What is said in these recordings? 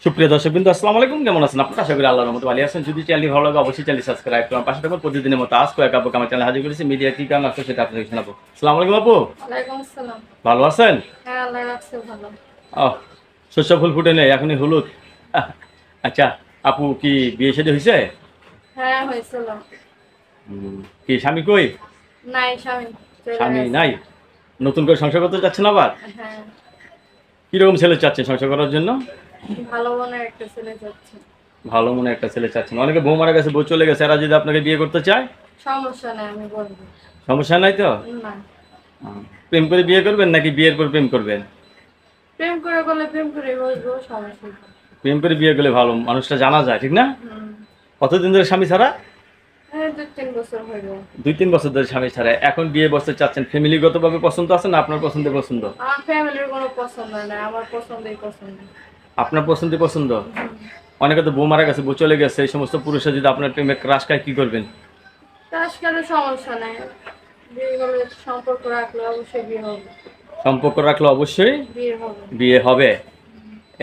সুপ্রিয় দর্শকবৃন্দ, আসসালামু আলাইকুম। কেমন আছেন আপনারা? আশা করি আল্লাহর রহমতে ভালো আছেন। যদি চ্যানেলটি ভালো লাগে অবশ্যই চ্যানেল সাবস্ক্রাইব করুন। পাশে থাকুন প্রতিদিনের মতো আজকে এক আপু আমার চ্যানেল হাজির করেছি। মিডিয়া কি কারণ আসছে সেটা আপনাদের শোনাবো। আসসালামু আলাইকুম আপু, ওয়ালাইকুম আসসালাম। ভালো আছেন? হ্যাঁ, আল্লাহ রাখছে ভালো। ও, শস্য ফুল ফুটে নেই এখনই হলুদ। আচ্ছা আপু, কি বিয়ে শাদী হয়েছে? হ্যাঁ, হয়েছিল। কি স্বামী কই? নাই, স্বামী চলে স্বামী গেছে। নাই? নতুন করে সংসার করতে চাচ্ছেন আবার? হ্যাঁ, কিরকম ছেলে চাচ্ছেন সংসার করার জন্য? ভালো মনের একটা ছেলে যাচ্ছে। ভালো মনে একটা ছেলে চাচ্ছেন। অনেকে বউ মারা গেছে, বউ চলে গেছে, এরা যদি আপনাকে বিয়ে করতে চায়? সমস্যা নেই, আমি বলবো। সমস্যা নাই তো? না, প্রেম করে বিয়ে করবেন নাকি বিয়ের পর প্রেম করবেন? প্রেম করে বলে প্রেম করে বসবো, সমস্যা নেই। প্রেম করে বিয়ে করলে ভালো, মানুষটা জানা যায়, ঠিক না? হুম। কতদিন ধরে স্বামী ছাড়া? হ্যাঁ, 2-3 বছর হইল। 2-3 বছর ধরে স্বামী ছাড়া, এখন বিয়ে বসতে চাচ্ছেন। ফ্যামিলিগত ভাবে পছন্দ আছে না আপনার পছন্দের পছন্দ? আমার ফ্যামিলির কোনো পছন্দ নাই, আমার পছন্দই পছন্দ। আপনার পছন্দের পছন্দ। হুম। অনেকে তো বউ মারা গেছে, বউ চলে গেছে, এই সমস্ত পুরুষরা যদি আপনার প্রেমে ক্রাশ খায় কি করবেন? তা আজকাল সমস্যা নাই, বিয়ে হলে সম্পর্ক রাখলে অবশ্যই বিয়ে হবে। সম্পর্ক রাখলে অবশ্যই বিয়ে হবে। বিয়ে হবে।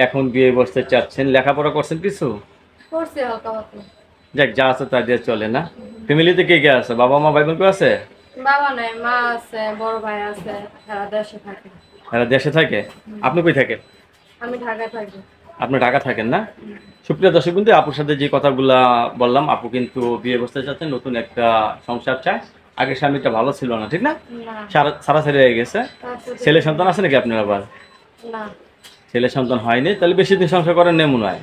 এখন বিয়ে বসতে চাচ্ছেন, লেখাপড়া করছেন কিছু? করছি হালকা পাতলা। যাক, যা আছে তা দিয়ে চলে না? ফ্যামিলিতে কে কে আছে? বাবা মা ভাই বোন কেউ আছে? বাবা নাই, মা আছে, বড় ভাই আছে, সারা দেশে থাকে। এরা দেশে থাকে? আপনি কই থাকেন? আমি ঢাকায় থাকি। আপনি ঢাকা থাকেন না? সুপ্রিয় দর্শক বিন্দু, আপুর সাথে যে কথাগুলা বললাম, আপু কিন্তু বিয়ে বসতে চাচ্ছেন, নতুন একটা সংসার চায়। আগে স্বামীটা ভালো ছিল না, ঠিক না? না, ছাড়াছাড়ি হয়ে গেছে। তার সাথে ছেলে সন্তান আছে নাকি আপনার আবার? না, ছেলে সন্তান হয়নি, তাহলে বেশি দিন সংসার করেন নেই মনে হয়।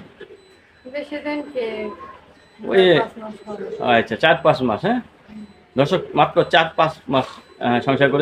বেশি দিন কে ওই 4-5 মাস হবে। আচ্ছা, 4-5 মাস। হ্যাঁ দর্শক, মাত্র 4-5 মাস সংসার করে